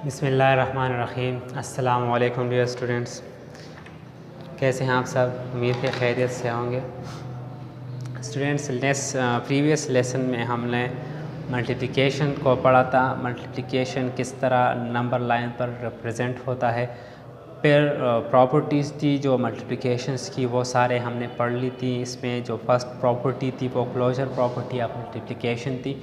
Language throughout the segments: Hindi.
बिस्मिल्लाहिर्रहमानिर्रहीम। अस्सलाम वालेकुम डियर स्टूडेंट्स, कैसे हैं आप सब? उम्मीद है खैरियत से होंगे। स्टूडेंट्स, प्रीवियस लेसन में हमने मल्टीप्लिकेशन को पढ़ा था। मल्टीप्लिकेशन किस तरह नंबर लाइन पर रिप्रेजेंट होता है। फिर प्रॉपर्टीज़ थी जो मल्टीप्लिकेशंस की, वो सारे हमने पढ़ ली थी। इसमें जो फर्स्ट प्रॉपर्टी थी वो क्लोजर प्रॉपर्टी ऑफ मल्टीप्लिकेशन थी।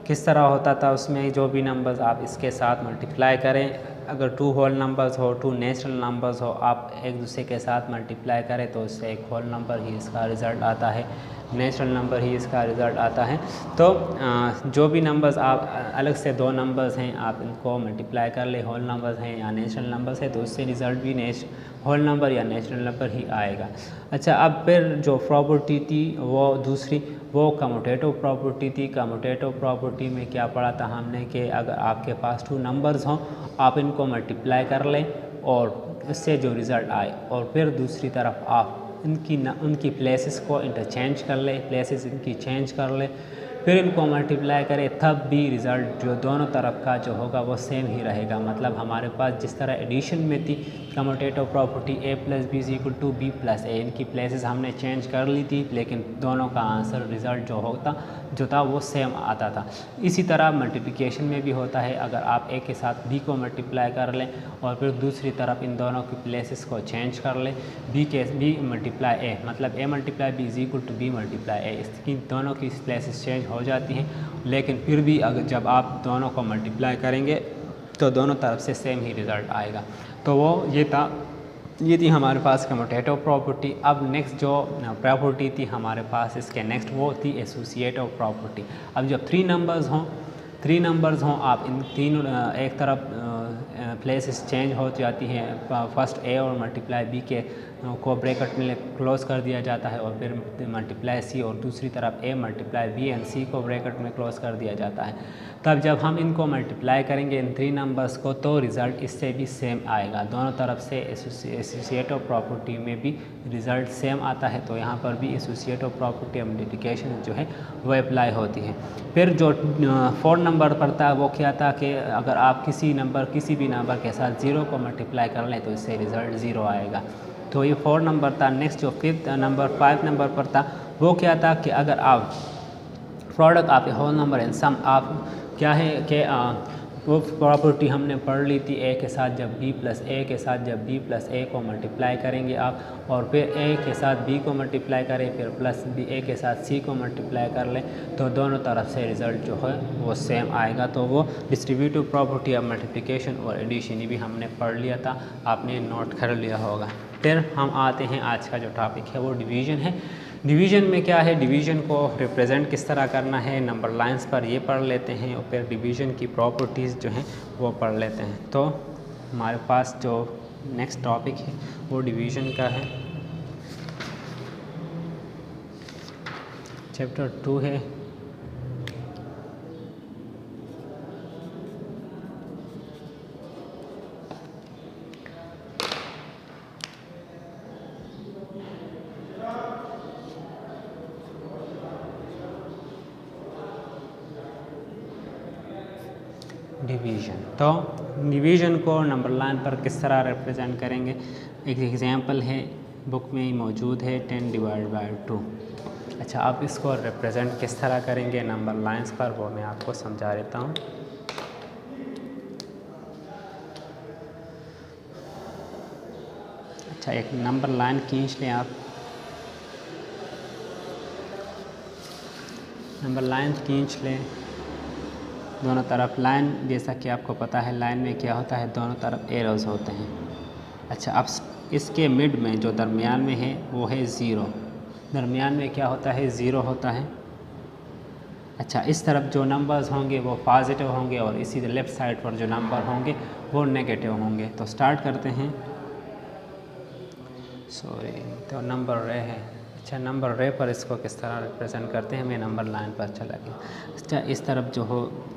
किस तरह होता था, उसमें जो भी नंबर्स आप इसके साथ मल्टीप्लाई करें, अगर टू होल नंबर्स हो, टू नेचुरल नंबर्स हो, आप एक दूसरे के साथ मल्टीप्लाई करें तो उससे एक होल नंबर ही इसका रिज़ल्ट आता है, नेचुरल नंबर ही इसका रिज़ल्ट आता है। तो जो भी नंबर्स आप अलग से दो नंबर्स हैं, आप इनको मल्टीप्लाई कर ले, होल नंबर्स हैं या नेचुरल नंबर्स है, तो उससे रिज़ल्ट भी होल नंबर या नेचुरल नंबर ही आएगा। अच्छा, अब फिर जो प्रॉपर्टी थी वो दूसरी, वो कम्यूटेटिव प्रॉपर्टी थी। कम्यूटेटिव प्रॉपर्टी में क्या पढ़ा था हमने कि अगर आपके पास टू नंबर्स हों, आप इनको मल्टीप्लाई कर लें और इससे जो रिज़ल्ट आए, और फिर दूसरी तरफ आप उनकी प्लेसेस को इंटरचेंज कर ले, प्लेसेस इनकी चेंज कर ले, फिर इनको मल्टीप्लाई करें, तब भी रिज़ल्ट जो दोनों तरफ का जो होगा वो सेम ही रहेगा। मतलब हमारे पास जिस तरह एडिशन में थी commutative property a plus B is equal to B plus A, इनकी प्लेसेस हमने चेंज कर ली थी, लेकिन दोनों का आंसर रिज़ल्ट जो था वो सेम आता था। इसी तरह मल्टीप्लिकेशन में भी होता है। अगर आप a के साथ b को मल्टीप्लाई कर लें और फिर दूसरी तरफ इन दोनों की प्लेसेस को चेंज कर लें, b मल्टीप्लाई a, मतलब a multiply b is equal to b multiply a, इसकी दोनों की प्लेसेस चेंज हो जाती हैं, लेकिन फिर भी अगर जब आप दोनों को मल्टीप्लाई करेंगे तो दोनों तरफ से सेम ही रिज़ल्ट आएगा। तो ये थी हमारे पास कम्यूटेटिव प्रॉपर्टी। अब नेक्स्ट जो प्रॉपर्टी थी हमारे पास इसके नेक्स्ट, वो थी एसोसिएटिव प्रॉपर्टी। अब जब थ्री नंबर्स हों, आप इन तीनों एक तरफ प्लेसेस चेंज हो जाती हैं, फर्स्ट a और मल्टीप्लाई b के को ब्रैकेट में क्लोज कर दिया जाता है, और फिर मल्टीप्लाई c, और दूसरी तरफ a multiply b and c को ब्रैकेट में क्लोज कर दिया जाता है। तब जब हम इनको मल्टीप्लाई करेंगे इन थ्री नंबर्स को, तो रिज़ल्ट इससे भी सेम आएगा। दोनों तरफ से एसोसिएटिव प्रॉपर्टी में भी रिज़ल्ट सेम आता है, तो यहाँ पर भी एसोसिएटिव प्रॉपर्टी मल्टीप्लिकेशन जो है वो अप्लाई होती है। फिर जो फोर्थ नंबर पर था वो क्या था कि अगर आप किसी भी नंबर के साथ ज़ीरो को मल्टीप्लाई कर लें तो इससे रिज़ल्ट ज़ीरो आएगा। तो ये 4 नंबर था। नेक्स्ट जो 5 नंबर पर था वो क्या था कि अगर आप product of a whole number and sum आप क्या है कि वो प्रॉपर्टी हमने पढ़ ली थी, a के साथ जब b प्लस a को मल्टीप्लाई करेंगे आप, और फिर a के साथ b को मल्टीप्लाई करें, फिर प्लस a के साथ c को मल्टीप्लाई कर लें, तो दोनों तरफ से रिज़ल्ट जो है वो सेम आएगा। तो वो डिस्ट्रीब्यूटिव प्रॉपर्टी ऑफ मल्टीप्लिकेशन और एडिशन भी हमने पढ़ लिया था, आपने नोट कर लिया होगा। फिर हम आते हैं, आज का जो टॉपिक है वो डिवीज़न है। डिवीज़न में क्या है, डिवीज़न को रिप्रेजेंट किस तरह करना है, नंबर लाइंस पर ये पढ़ लेते हैं, और फिर डिवीज़न की प्रॉपर्टीज़ जो हैं वो पढ़ लेते हैं। तो हमारे पास जो नेक्स्ट टॉपिक है वो डिवीज़न का है। चैप्टर 2 है। डिवीज़न, तो डिवीज़न को नंबर लाइन पर किस तरह रिप्रेजेंट करेंगे, एक एग्जांपल है, बुक में ही मौजूद है, 10 डिवाइड बाय 2। अच्छा, आप इसको रिप्रेजेंट किस तरह करेंगे नंबर लाइंस पर, वो मैं आपको समझा देता हूँ। अच्छा, एक नंबर लाइन खींच लें आप, नंबर लाइन खींच लें, दोनों तरफ लाइन, जैसा कि आपको पता है लाइन में क्या होता है, दोनों तरफ एरोज़ होते हैं। अच्छा, अब इसके मिड में जो दरमियान में है वो है ज़ीरो, दरमियान में क्या होता है, ज़ीरो होता है। अच्छा, इस तरफ जो नंबर्स होंगे वो पॉजिटिव होंगे, और इसी लेफ़्ट साइड पर जो नंबर होंगे वो नेगेटिव होंगे। तो स्टार्ट करते हैं, तो नंबर रे है। अच्छा, नंबर रे पर इसको किस तरह रिप्रेजेंट करते हैं, मैं नंबर लाइन पर चला गया। अच्छा, इस तरफ जो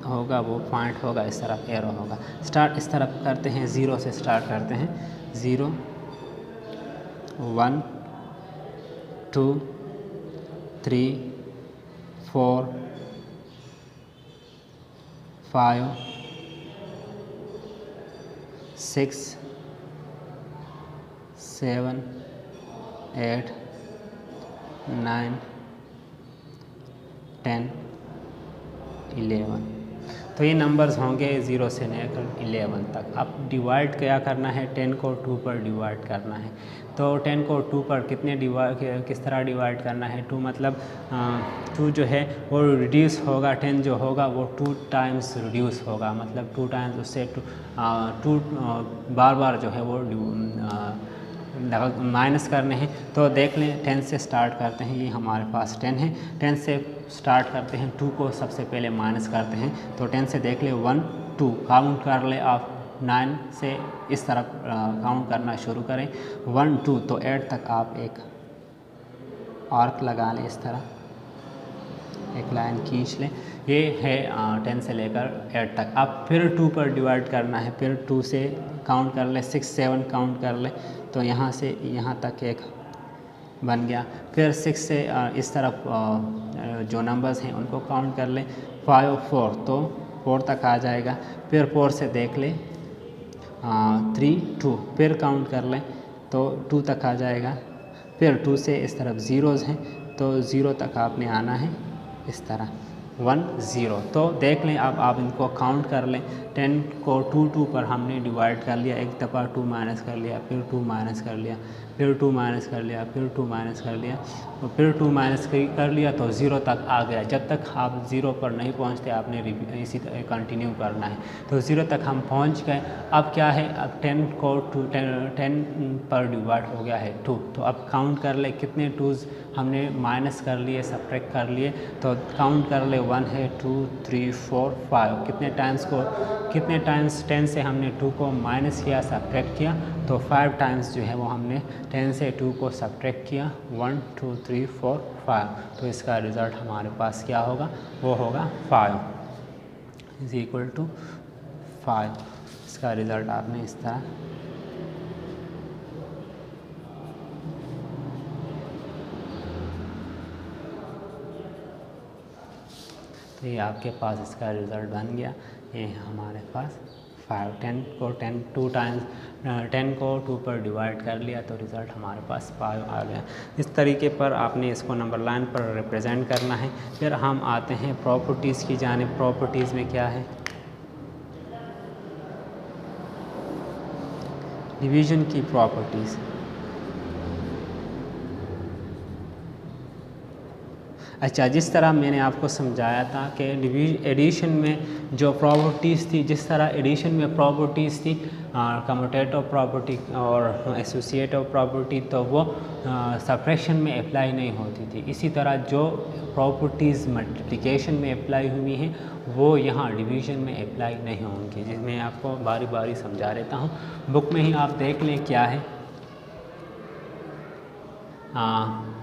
होगा वो पॉइंट होगा, इस तरफ एरो होगा। स्टार्ट इस तरफ करते हैं, ज़ीरो से स्टार्ट करते हैं, 0 1 2 3 4 5 6 7 8 9 10 11। तो ये नंबर्स होंगे 0 से लेकर 11 तक। अब डिवाइड क्या करना है, 10 को 2 पर डिवाइड करना है। तो 10 को 2 पर किस तरह डिवाइड करना है, 2 मतलब 2 जो है वो रिड्यूस होगा, 10 जो होगा वो 2 टाइम्स रिड्यूस होगा, मतलब 2 टाइम्स उससे 2 बार बार जो है वो माइनस करने हैं। तो देख लें 10 से स्टार्ट करते हैं, ये हमारे पास 10 है, 10 से स्टार्ट करते हैं, 2 को सबसे पहले माइनस करते हैं। तो 10 से देख ले 1 2 काउंट कर ले आप, 9 से इस तरफ काउंट करना शुरू करें, 1 2 तो 8 तक आप एक आर्क लगा लें, इस तरह एक लाइन खींच लें। ये है 10 से लेकर 8 तक। अब फिर 2 पर डिवाइड करना है, फिर 2 से काउंट कर ले, 6 7 काउंट कर ले, तो यहाँ से यहाँ तक एक बन गया। फिर 6 से इस तरफ जो नंबर्स हैं उनको काउंट कर लें, 5 4 तो 4 तक आ जाएगा। फिर 4 से देख लें 3 2, फिर काउंट कर लें तो 2 तक आ जाएगा। फिर 2 से इस तरफ ज़ीरोज़ हैं तो 0 तक आपने आना है, इस तरह 1 0। तो देख लें अब आप इनको काउंट कर लें, 10 को 2 2 पर हमने डिवाइड कर लिया, एक दफ़ा 2 माइनस कर लिया, फिर 2 माइनस कर लिया, फिर 2 माइनस कर लिया, फिर 2 माइनस कर लिया, और फिर 2 माइनस कर लिया तो 0 तक आ गया। जब तक आप 0 पर नहीं पहुंचते आपने इसी तरह कंटिन्यू करना है। तो 0 तक हम पहुंच गए। अब क्या है, अब 10 को 10 पर डिवाइड हो गया है 2, तो अब काउंट कर ले कितने 2s हमने माइनस कर लिए, सब्ट्रैक्ट कर लिए। तो काउंट कर ले 1 है 2 3 4 5, कितने टाइम्स 10 से हमने 2 को माइनस किया, सब्ट्रैक्ट किया, तो 5 टाइम्स जो है वो हमने 10 से 2 को सब्ट्रैक्ट किया, 1 2 3 4 5। तो इसका रिज़ल्ट हमारे पास क्या होगा, वो होगा 5 इज़ इक्वल टू 5। इसका रिज़ल्ट आपने इस तरह तो ये आपके पास इसका रिज़ल्ट बन गया। ये हमारे पास 5, 10 को 10 को 2 पर डिवाइड कर लिया तो रिज़ल्ट हमारे पास 5 आ गया। इस तरीके पर आपने इसको नंबर लाइन पर रिप्रेजेंट करना है। फिर हम आते हैं प्रॉपर्टीज़ की जानिब। प्रॉपर्टीज़ में क्या है, डिवीज़न की प्रॉपर्टीज़। अच्छा, जिस तरह मैंने आपको समझाया था कि एडिशन में जो प्रॉपर्टीज़ थी, जिस तरह एडिशन में प्रॉपर्टीज़ थी कम्यूटेटिव प्रॉपर्टी और एसोसिएटिव प्रॉपर्टी, तो वो सब्ट्रैक्शन में अप्लाई नहीं होती थी। इसी तरह जो प्रॉपर्टीज़ मल्टीप्लिकेशन में अप्लाई हुई हैं वो यहाँ डिवीज़न में अप्लाई नहीं होंगी, जिसमें आपको बारी बारी समझा देता हूँ। बुक में ही आप देख लें क्या है।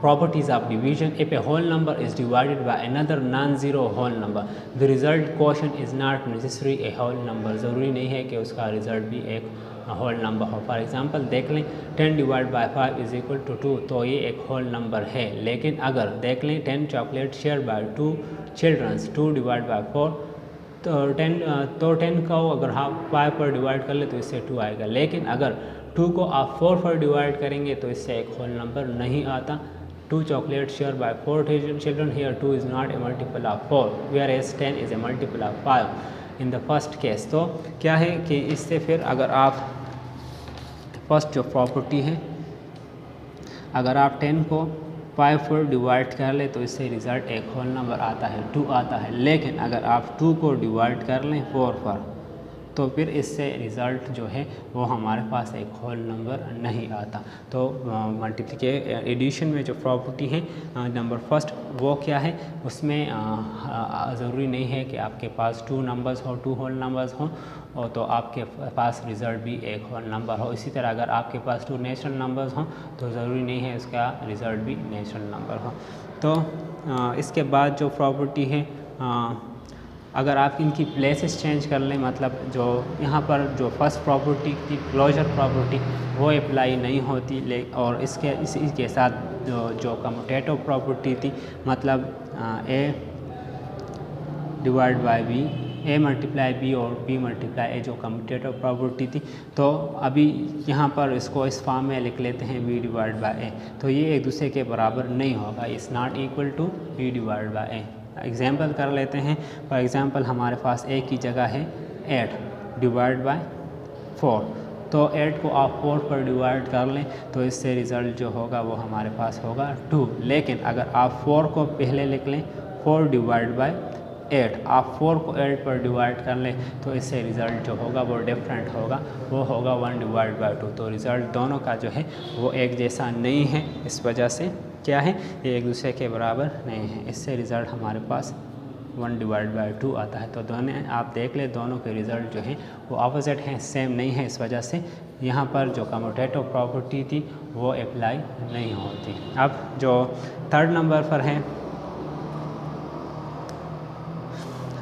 Properties of division: if a whole number is divided by another non-zero whole number, the result quotient is not necessarily a whole number। ज़रूरी नहीं है कि उसका रिज़ल्ट भी एक होल नंबर हो। फॉर एग्जांपल देख लें 10 divide by 5 is equal to 2, तो ये एक होल नंबर है। लेकिन अगर देख लें 10 chocolate share by 2 childrens, 2 divide by 4, तो 10 को अगर आप 5 पर डिवाइड कर ले तो इससे 2 आएगा। लेकिन अगर 2 को आप 4 पर डिवाइड करेंगे तो इससे एक होल नंबर नहीं आता। 2 chocolate share by 4 children, here 2 is not a multiple of 4, whereas 10 is a multiple of 5 in the first case. तो क्या है कि इससे फिर अगर आप फर्स्ट जो प्रॉपर्टी है, अगर आप 10 को 5 पर डिवाइड कर ले तो इससे रिज़ल्ट एक होल नंबर आता है, 2 आता है। लेकिन अगर आप 2 को डिवाइड कर लें 4 पर तो फिर इससे रिज़ल्ट जो है वो हमारे पास एक होल नंबर नहीं आता। तो एडिशन में जो प्रॉपर्टी है नंबर फर्स्ट वो क्या है, उसमें ज़रूरी नहीं है कि आपके पास 2 नंबर्स हो, 2 होल नंबर्स हों, और तो आपके पास रिज़ल्ट भी एक होल नंबर हो। इसी तरह अगर आपके पास 2 नेचुरल नंबर्स हों तो ज़रूरी नहीं है उसका रिज़ल्ट भी नेचुरल नंबर हो। तो इसके बाद जो प्रॉपर्टी है, अगर आप इनकी प्लेसेस चेंज कर लें, मतलब जो यहाँ पर जो फर्स्ट प्रॉपर्टी की क्लोजर प्रॉपर्टी वो अप्लाई नहीं होती, और इसी के साथ जो कम्यूटेटिव प्रॉपर्टी थी, मतलब A divide by B A multiply B और बी मल्टीप्लाई ए जो कम्यूटेटिव प्रॉपर्टी थी, तो अभी यहाँ पर इसको इस फॉर्म में लिख लेते हैं बी डिवाइड बाई ए। तो ये एक दूसरे के बराबर नहीं होगा, is not equal to b divide by a. Example कर लेते हैं। फॉर एग्ज़ाम्पल हमारे पास ए की जगह है 8 डिवाइड बाई 4, तो 8 को आप 4 पर डिवाइड कर लें तो इससे रिज़ल्ट जो होगा वो हमारे पास होगा 2। लेकिन अगर आप 4 को पहले लिख लें 4 डिवाइड बाई 8, आप 4 को 8 पर डिवाइड कर लें तो इससे रिज़ल्ट जो होगा वो डिफरेंट होगा, वो होगा 1 डिवाइड बाई 2। तो रिज़ल्ट दोनों का जो है वो एक जैसा नहीं है, इस वजह से क्या है, ये एक दूसरे के बराबर नहीं है। इससे रिज़ल्ट हमारे पास 1 डिवाइड बाई 2 आता है। तो दोनों आप देख ले, दोनों के रिज़ल्ट जो हैं वो ऑपोजिट हैं, सेम नहीं है। इस वजह से यहाँ पर जो कम्यूटेटिव प्रॉपर्टी थी वो अप्लाई नहीं होती। अब जो थर्ड नंबर पर है,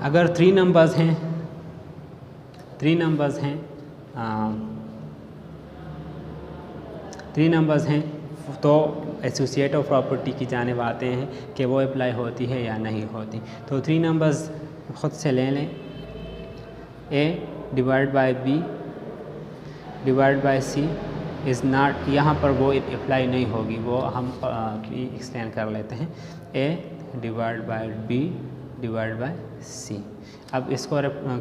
अगर 3 नंबर्स हैं, 3 नंबर्स हैं तो एसोसिएटिव प्रॉपर्टी की जानिब आते हैं कि वो अप्लाई होती है या नहीं होती। तो 3 नंबर्स ख़ुद से ले लें, A divide by B divide by C is not, यहाँ पर वो अप्लाई नहीं होगी, वो हम एक्सटेंड कर लेते हैं, A divide by B divide by C. अब इसको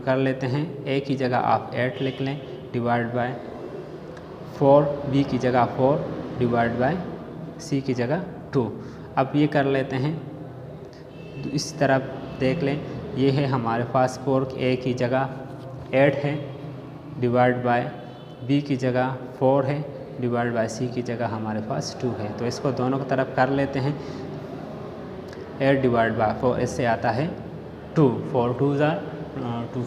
कर लेते हैं, ए की जगह आप 8 लिख लें डिवाइड बाई 4, बी की जगह 4 डिवाइड बाई सी की जगह 2। अब ये कर लेते हैं, इस तरफ देख लें, ये है हमारे पास 4, ए की जगह 8 है डिवाइड बाई बी की जगह 4 है डिवाइड बाई सी की जगह हमारे पास 2 है। तो इसको दोनों की तरफ कर लेते हैं, 8 डिवाइड बाई 4 इससे आता है 2, 4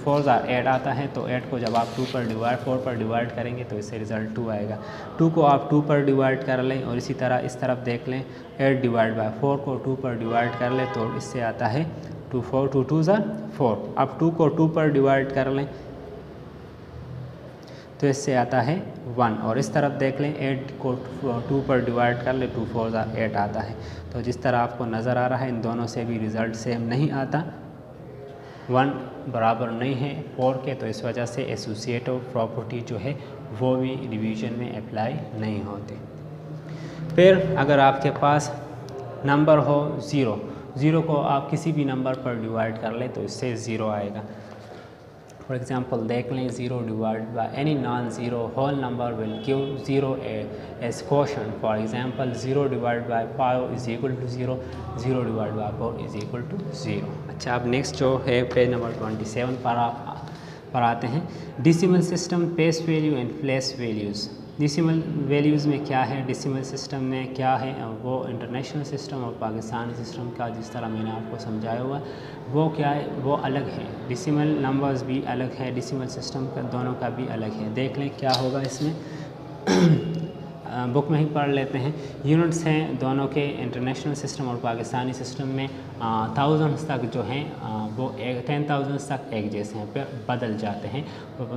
4 8 आता है। तो 8 को जब आप 4 पर डिवाइड करेंगे तो इससे रिज़ल्ट 2 आएगा। 2 को आप 2 पर डिवाइड कर लें और इसी तरह इस तरफ देख लें, 8 डिवाइड बाई 4 को 2 पर डिवाइड कर लें तो इससे आता है 2 4 2 2 4। अब 2 को 2 पर डिवाइड कर लें तो इससे आता है 1, और इस तरफ देख लें 8 को 2 पर डिवाइड कर लें 2 4 8 आता है। तो जिस तरह आपको नज़र आ रहा है इन दोनों से भी रिज़ल्ट सेम नहीं आता, 1 बराबर नहीं है 4 के, तो इस वजह से एसोसिएटिव प्रॉपर्टी जो है वो भी डिवीज़न में अप्लाई नहीं होती। फिर अगर आपके पास नंबर हो 0 को आप किसी भी नंबर पर डिवाइड कर लें तो इससे 0 आएगा। फॉर एग्ज़ाम्पल देख लें, 0 divide by any non zero whole number will give 0 as quotient. For example 0 divide by 5 is equal to 0, 0 divide by 4 is equal to 0। अच्छा, अब नेक्स्ट जो है पेज नंबर 27 पर आते हैं, decimal system, face value and place values. Decimal values में क्या है, डेसिमल सिस्टम में क्या है, वो इंटरनेशनल सिस्टम और पाकिस्तानी सिस्टम का जिस तरह मैंने आपको समझाया हुआ वो क्या है, वो अलग है। डेसिमल नंबर्स भी अलग है, डेसिमल सिस्टम का दोनों का भी अलग है। देख लें क्या होगा इसमें, बुक में ही पढ़ लेते हैं। यूनिट्स हैं दोनों के, इंटरनेशनल सिस्टम और पाकिस्तानी सिस्टम में थाउजेंड्स तक जो हैं वो 10,000 तक एक जैसे हैं, फिर बदल जाते हैं।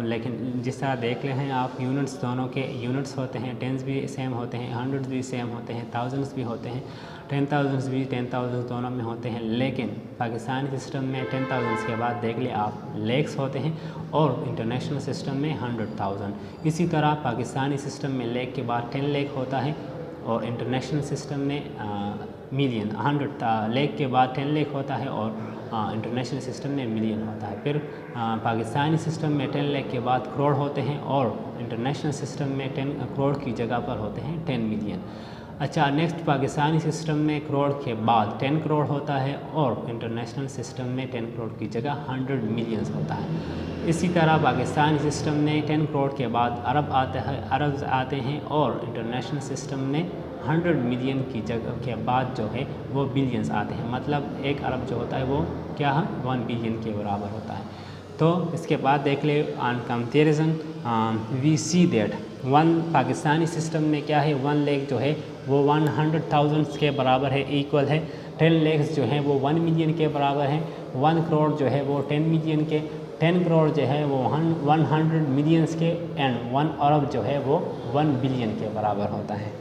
लेकिन जिस तरह देख ले हैं आप, यूनिट्स दोनों के यूनिट्स होते हैं, टेंस भी सेम होते हैं, हंड्रेड्स भी सेम होते हैं, थाउजेंड्स भी होते हैं, 10,000 भी 10,000 दोनों में होते हैं। लेकिन पाकिस्तानी सिस्टम में 10,000 के बाद देख ले आप लेक्स होते हैं और इंटरनेशनल सिस्टम में 100,000। इसी तरह पाकिस्तानी सिस्टम में लेक के बाद 10 लेक होता है और इंटरनेशनल सिस्टम में मिलियन, 100 लेक के बाद 10 लेक होता है और इंटरनेशनल सिस्टम में मिलियन होता है। फिर पाकिस्तानी सिस्टम में 10 लेक के बाद करोड़ होते हैं और इंटरनेशनल सिस्टम में 10 करोड़ की जगह पर होते हैं 10 मिलियन। अच्छा, नेक्स्ट पाकिस्तानी सिस्टम में करोड़ के बाद 10 करोड़ होता है और इंटरनेशनल सिस्टम में 10 करोड़ की जगह 100 मिलियंस होता है। इसी तरह पाकिस्तानी सिस्टम में 10 करोड़ के बाद अरब आते हैं और इंटरनेशनल सिस्टम में 100 मिलियन की जगह के बाद जो है वो बिलियंस आते हैं। मतलब 1 अरब जो होता है वो क्या है, 1 बिलियन के बराबर होता है। तो इसके बाद देख ले, on comparison we see that 1 Pakistani system में क्या है, 1 लेख जो है वो 100,000 के बराबर है, इक्वल है। 10 लेक्स जो है वो 1 मिलियन के बराबर है। 1 करोड़ जो है वो 10 मिलियन के, 10 करोड़ जो है वो 100 मिलियंस के, एंड 1 अरब जो है वो 1 बिलियन के बराबर होता है।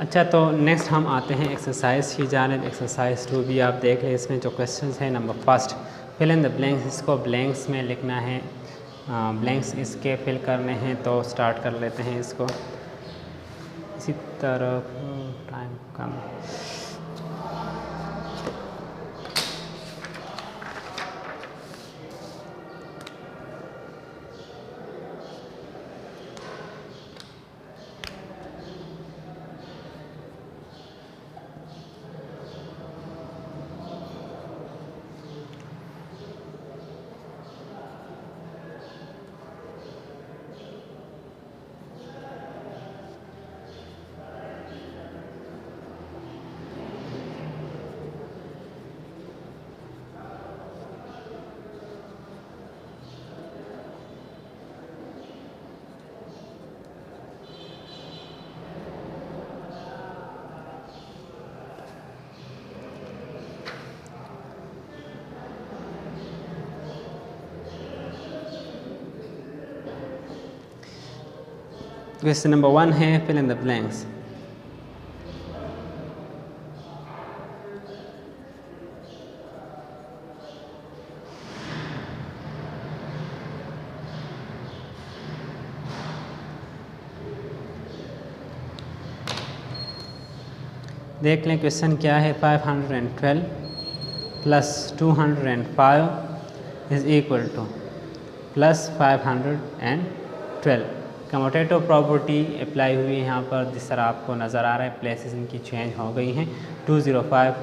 अच्छा, तो नेक्स्ट हम आते हैं एक्सरसाइज की जानिब। एक्सरसाइज 2 भी आप देख लें। इसमें जो क्वेश्चन है, number first, fill in the blanks. इसको ब्लैंक्स में लिखना है, ब्लैंक्स इसके फिल करने हैं। तो स्टार्ट कर लेते हैं इसको। इसी तरफ टाइम कम। क्वेश्चन नंबर 1 है, फिल इन द ब्लैंक्स। देख लें क्वेश्चन क्या है। 512 plus 205 is equal two plus 512। Commutative property apply हुई है यहाँ पर, जिस तरह आपको नज़र आ रहा है। प्लेसेस इनकी चेंज हो गई हैं। 205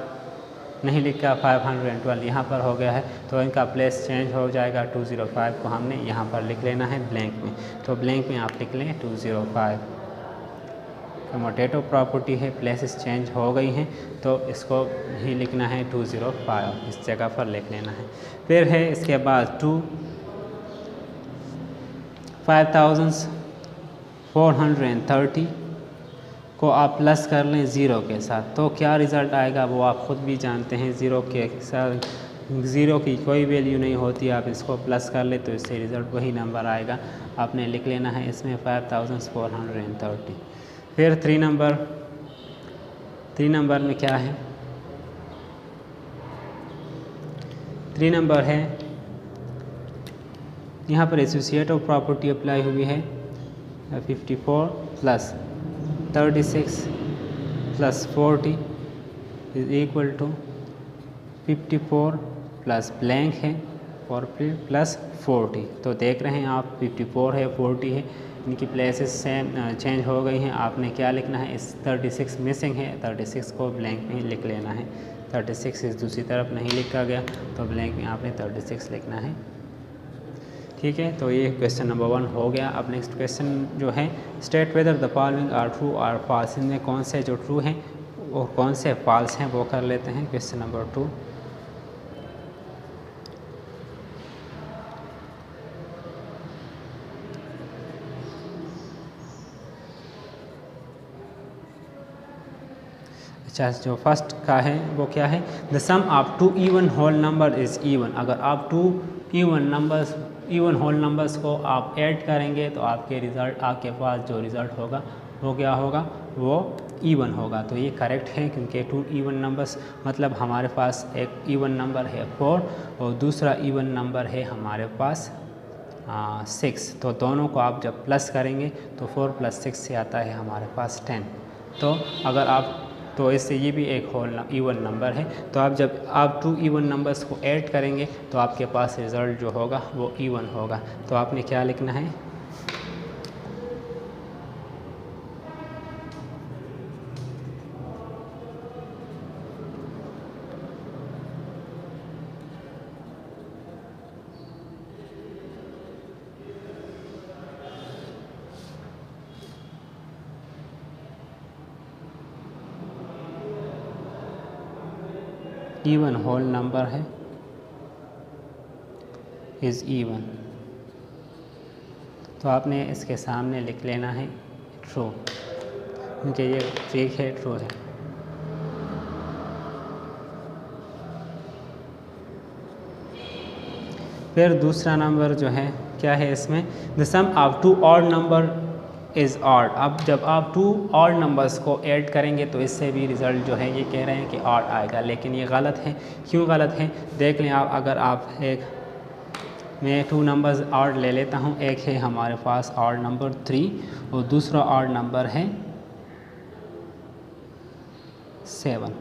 नहीं लिखा, 512 यहाँ पर हो गया है, तो इनका प्लेस चेंज हो जाएगा। 205 को हमने यहाँ पर लिख लेना है ब्लैंक में। तो ब्लैंक में आप लिख लें 205। कम्यूटेटिव प्रॉपर्टी है, प्लेसेस चेंज हो गई हैं, तो इसको ही लिखना है 205, इस जगह पर लिख लेना है। फिर है इसके बाद 5430 को आप प्लस कर लें ज़ीरो के साथ, तो क्या रिज़ल्ट आएगा वो आप ख़ुद भी जानते हैं। ज़ीरो के साथ ज़ीरो की कोई वैल्यू नहीं होती, आप इसको प्लस कर ले तो इससे रिज़ल्ट वही नंबर आएगा। आपने लिख लेना है इसमें 5430। फिर 3 नंबर में क्या है, 3 नंबर है, यहाँ पर एसोसिएटिव प्रॉपर्टी अप्लाई हुई है। 54 plus 36 plus 40 is equal to 54 plus blank है और फिर प्लस 40। तो देख रहे हैं आप 54 है, 40 है, इनकी प्लेसेस सेम चेंज हो गई हैं। आपने क्या लिखना है, इस 36 मिसिंग है, 36 को ब्लैंक में ही लिख लेना है। 36 इस दूसरी तरफ नहीं लिखा गया, तो ब्लैंक में आपने 36 लिखना है। ठीक है, तो ये क्वेश्चन नंबर 1 हो गया। अब नेक्स्ट क्वेश्चन जो है, state whether the following are true और फॉल्स। इनमें कौन से जो ट्रू हैं और कौन से फॉल्स हैं वो कर लेते हैं। क्वेश्चन नंबर 2, अच्छा, जो फर्स्ट का है वो क्या है, the sum of 2 even whole number is even. अगर आप 2 इवन होल नंबर्स को आप ऐड करेंगे तो आपके पास जो रिज़ल्ट होगा वो क्या होगा, वो इवन होगा। तो ये करेक्ट है, क्योंकि 2 इवन नंबर्स मतलब हमारे पास एक इवन नंबर है 4 और दूसरा इवन नंबर है हमारे पास 6। तो दोनों को आप जब प्लस करेंगे तो 4 + 6 से आता है हमारे पास 10। तो अगर आप तो इससे ये भी एक होल इवन नंबर है। तो जब आप 2 इवन नंबर्स को ऐड करेंगे तो आपके पास रिज़ल्ट जो होगा वो इवन होगा। तो आपने क्या लिखना है, इवन होल नंबर है इज़ इवन। तो आपने इसके सामने लिख लेना है ट्रू, क्योंकि ये ठीक है, ट्रू है। फिर दूसरा नंबर जो है क्या है, इसमें the sum of 2 odd number is odd. अब जब आप 2 ऑड नंबर्स को ऐड करेंगे तो इससे भी रिज़ल्ट जो है ये कह रहे हैं कि ऑड आएगा, लेकिन ये गलत है। क्यों गलत है देख लें आप। अगर आप मैं 2 नंबर्स ऑड ले लेता हूँ। एक है हमारे पास ऑड नंबर 3 और दूसरा ऑड नंबर है 7।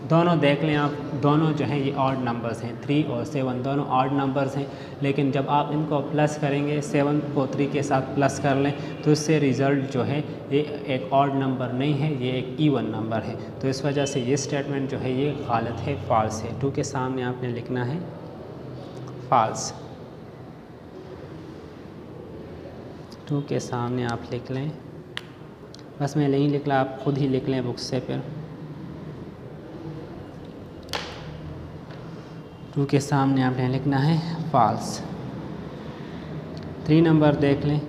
दोनों देख लें आप, दोनों जो हैं ये ऑड नंबर्स हैं। 3 और 7 दोनों ऑड नंबर्स हैं, लेकिन जब आप इनको प्लस करेंगे, 7 को 3 के साथ प्लस कर लें तो इससे रिज़ल्ट जो है ये एक ऑड नंबर नहीं है, ये एक इवन नंबर है। तो इस वजह से ये स्टेटमेंट जो है ये गलत है, फॉल्स है। 2 के सामने आपने लिखना है फॉल्स। 2 के सामने आप लिख लें, बस मैं नहीं लिख रहा, आप खुद ही लिख लें बुक से। फिर 2 के सामने आपने लिखना है फॉल्स। 3 नंबर देख लें।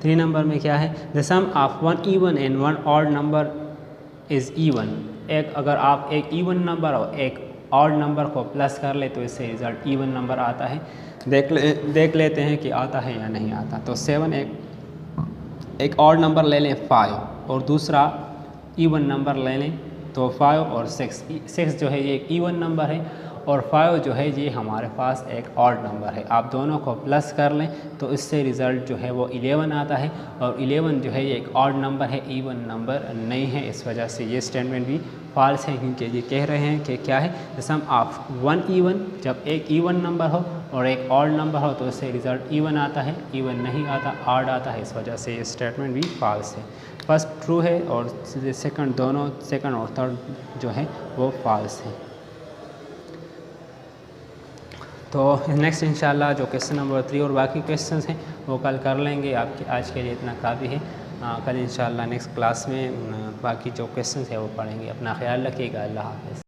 3 नंबर में क्या है, the sum of 1 even and 1 odd number is even. अगर आप एक इवन नंबर और एक ऑड नंबर को प्लस कर ले तो इससे रिज़ल्ट इवन नंबर आता है। देख लेते हैं कि आता है या नहीं आता। तो 7 एक ऑड नंबर ले लें 5 और दूसरा इवन नंबर ले लें तो 5 और 6 जो है ये एक इवन नंबर है और 5 जो है ये हमारे पास एक ऑड नंबर है। आप दोनों को प्लस कर लें तो इससे रिज़ल्ट जो है वो 11 आता है और 11 जो है ये एक ऑड नंबर है, इवन नंबर नहीं है। इस वजह से ये स्टेटमेंट भी फॉल्स है, क्योंकि ये कह रहे हैं कि क्या है, द सम ऑफ 1 इवन, जब एक इवन नंबर हो और एक ऑड नंबर हो तो इससे रिज़ल्ट इवन आता है, इवन नहीं आता, ऑड आता है। इस वजह से ये स्टेटमेंट भी फॉल्स है। फर्स्ट ट्रू है और सेकंड, दोनों सेकंड और थर्ड जो है वो फॉल्स है। तो नेक्स्ट इंशाल्लाह जो क्वेश्चन नंबर 3 और बाकी क्वेश्चंस हैं वो कल कर लेंगे। आपके आज के लिए इतना काफ़ी है। कल इंशाल्लाह नेक्स्ट क्लास में बाकी जो क्वेश्चंस है वो पढ़ेंगे। अपना ख्याल रखिएगा। अल्लाह हाफ़िज़।